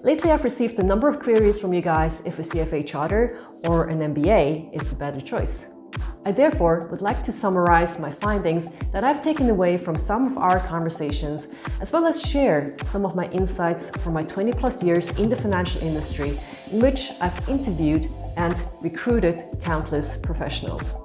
Lately I've received a number of queries from you guys if a CFA Charter or an MBA is the better choice. I therefore would like to summarize my findings that I've taken away from some of our conversations, as well as share some of my insights from my 20+ years in the financial industry, in which I've interviewed and recruited countless professionals.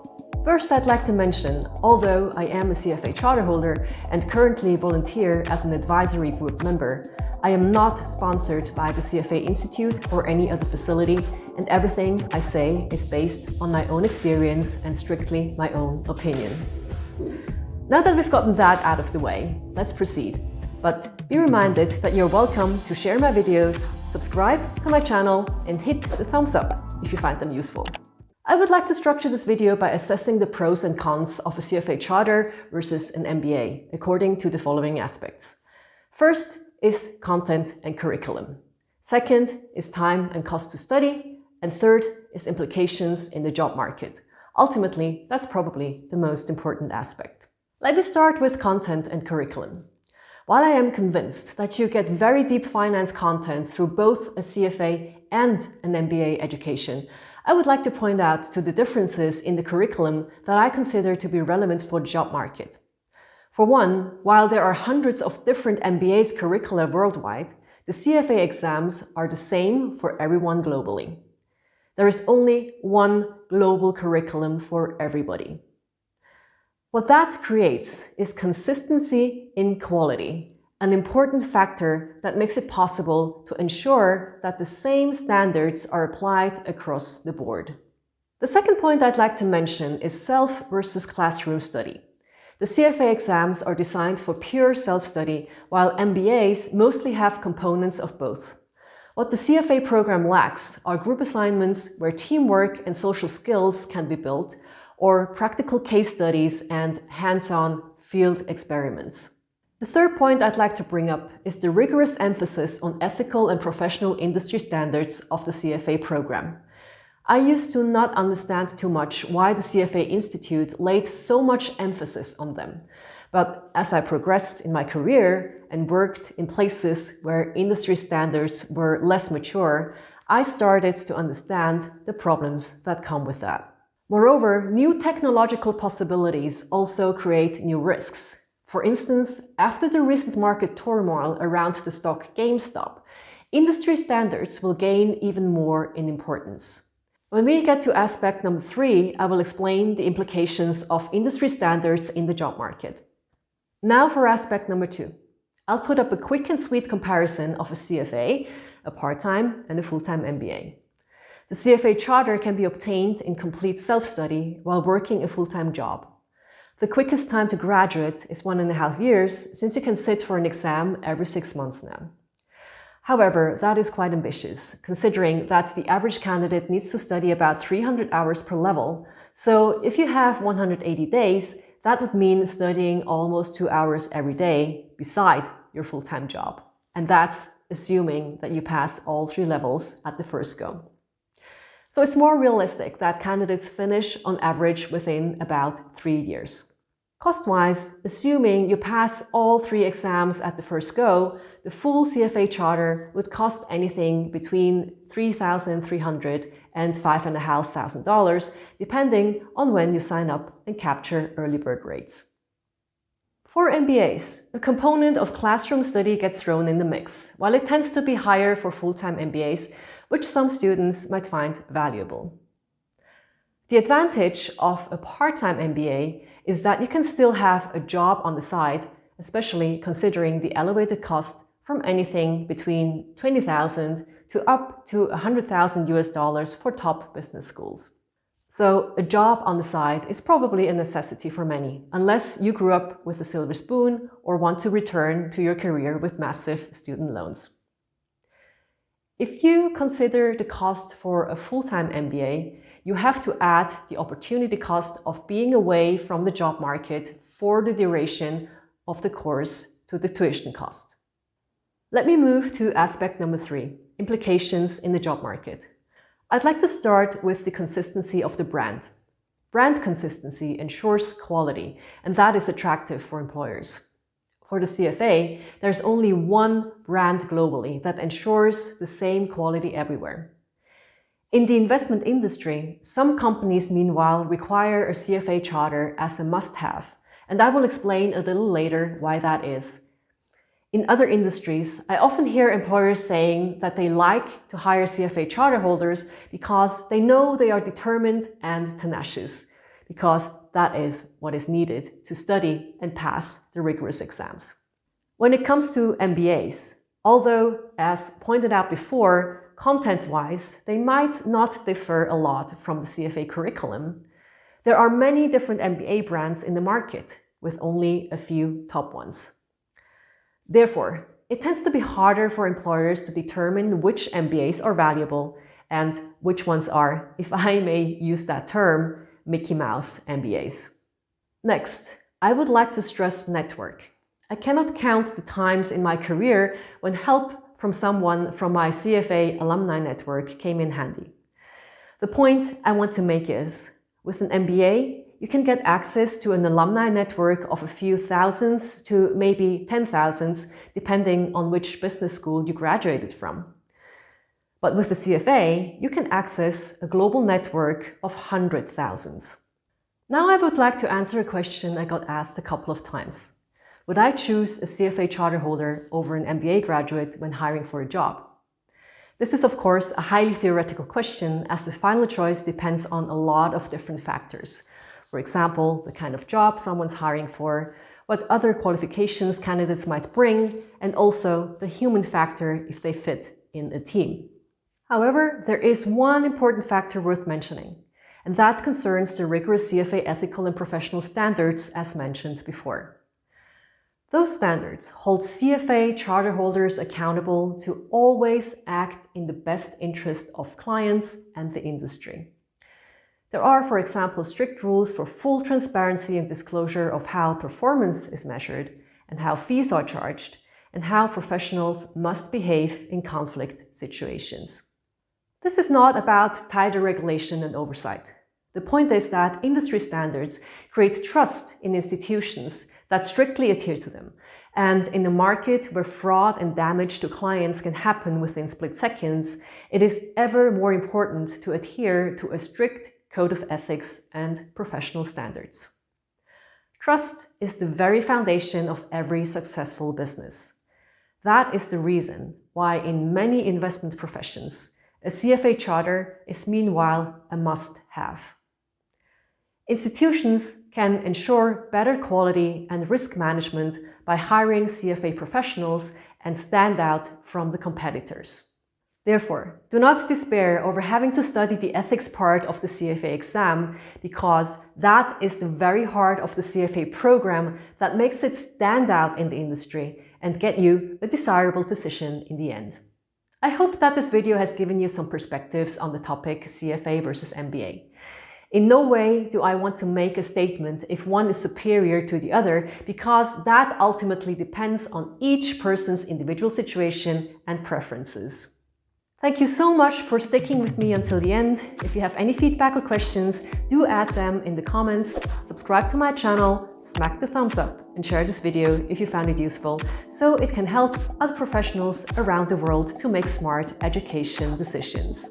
First, I'd like to mention, although I am a CFA Charter holder and currently volunteer as an advisory group member, I am not sponsored by the CFA Institute or any other facility, and everything I say is based on my own experience and strictly my own opinion. Now that we've gotten that out of the way, let's proceed. But be reminded that you're welcome to share my videos, subscribe to my channel, and hit the thumbs up if you find them useful. I would like to structure this video by assessing the pros and cons of a CFA Charter versus an MBA, according to the following aspects. First is content and curriculum. Second is time and cost to study. And third is implications in the job market. Ultimately, that's probably the most important aspect. Let me start with content and curriculum. While I am convinced that you get very deep finance content through both a CFA and an MBA education, I would like to point out to the differences in the curriculum that I consider to be relevant for the job market. For one, while there are hundreds of different MBA's curricula worldwide, the CFA exams are the same for everyone globally. There is only one global curriculum for everybody. What that creates is consistency in quality, an important factor that makes it possible to ensure that the same standards are applied across the board. The second point I'd like to mention is self versus classroom study. The CFA exams are designed for pure self-study, while MBAs mostly have components of both. What the CFA program lacks are group assignments where teamwork and social skills can be built, or practical case studies and hands-on field experiments. The third point I'd like to bring up is the rigorous emphasis on ethical and professional industry standards of the CFA program. I used to not understand too much why the CFA Institute laid so much emphasis on them. But as I progressed in my career and worked in places where industry standards were less mature, I started to understand the problems that come with that. Moreover, new technological possibilities also create new risks. For instance, after the recent market turmoil around the stock GameStop, industry standards will gain even more in importance. When we get to aspect number 3, I will explain the implications of industry standards in the job market. Now for aspect number 2. I'll put up a quick and sweet comparison of a CFA, a part-time and a full-time MBA. The CFA Charter can be obtained in complete self-study while working a full-time job. The quickest time to graduate is 1.5 years, since you can sit for an exam every 6 months now. However, that is quite ambitious, considering that the average candidate needs to study about 300 hours per level. So if you have 180 days, that would mean studying almost 2 hours every day beside your full-time job. And that's assuming that you pass all 3 levels at the first go. So it's more realistic that candidates finish on average within about 3 years. Cost-wise, assuming you pass all 3 exams at the first go, the full CFA Charter would cost anything between $3,300 and $5,500, depending on when you sign up and capture early bird rates. For MBAs, a component of classroom study gets thrown in the mix, while it tends to be higher for full-time MBAs, which some students might find valuable. The advantage of a part-time MBA is that you can still have a job on the side, especially considering the elevated cost from anything between $20,000 to up to $100,000 for top business schools. So a job on the side is probably a necessity for many, unless you grew up with a silver spoon or want to return to your career with massive student loans. If you consider the cost for a full-time MBA, you have to add the opportunity cost of being away from the job market for the duration of the course to the tuition cost. Let me move to aspect number 3, implications in the job market. I'd like to start with the consistency of the brand. Brand consistency ensures quality, and that is attractive for employers. For the CFA, there's only one brand globally that ensures the same quality everywhere. In the investment industry, some companies meanwhile require a CFA charter as a must-have, and I will explain a little later why that is. In other industries, I often hear employers saying that they like to hire CFA charter holders because they know they are determined and tenacious, because that is what is needed to study and pass the rigorous exams. When it comes to MBAs, although, as pointed out before, content-wise, they might not differ a lot from the CFA curriculum, there are many different MBA brands in the market, with only a few top ones. Therefore, it tends to be harder for employers to determine which MBAs are valuable and which ones are, if I may use that term, Mickey Mouse MBAs. Next, I would like to stress network. I cannot count the times in my career when help from someone from my CFA alumni network came in handy. The point I want to make is, with an MBA, you can get access to an alumni network of a few thousands to maybe 10,000s, depending on which business school you graduated from. But with the CFA, you can access a global network of 100,000s. Now I would like to answer a question I got asked a couple of times. Would I choose a CFA charter holder over an MBA graduate when hiring for a job? This is, of course, a highly theoretical question, as the final choice depends on a lot of different factors. For example, the kind of job someone's hiring for, what other qualifications candidates might bring, and also the human factor if they fit in a team. However, there is one important factor worth mentioning, and that concerns the rigorous CFA ethical and professional standards as mentioned before. Those standards hold CFA charter holders accountable to always act in the best interest of clients and the industry. There are, for example, strict rules for full transparency and disclosure of how performance is measured and how fees are charged, and how professionals must behave in conflict situations. This is not about tighter regulation and oversight. The point is that industry standards create trust in institutions that strictly adhere to them. And in a market where fraud and damage to clients can happen within split seconds, it is ever more important to adhere to a strict code of ethics and professional standards. Trust is the very foundation of every successful business. That is the reason why in many investment professions, a CFA charter is meanwhile a must-have. Institutions can ensure better quality and risk management by hiring CFA professionals and stand out from the competitors. Therefore, do not despair over having to study the ethics part of the CFA exam, because that is the very heart of the CFA program that makes it stand out in the industry and get you a desirable position in the end. I hope that this video has given you some perspectives on the topic CFA versus MBA. In no way do I want to make a statement if one is superior to the other, because that ultimately depends on each person's individual situation and preferences. Thank you so much for sticking with me until the end. If you have any feedback or questions, do add them in the comments, subscribe to my channel, smack the thumbs up, and share this video if you found it useful, so it can help other professionals around the world to make smart education decisions.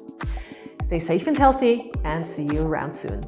Stay safe and healthy, and see you around soon.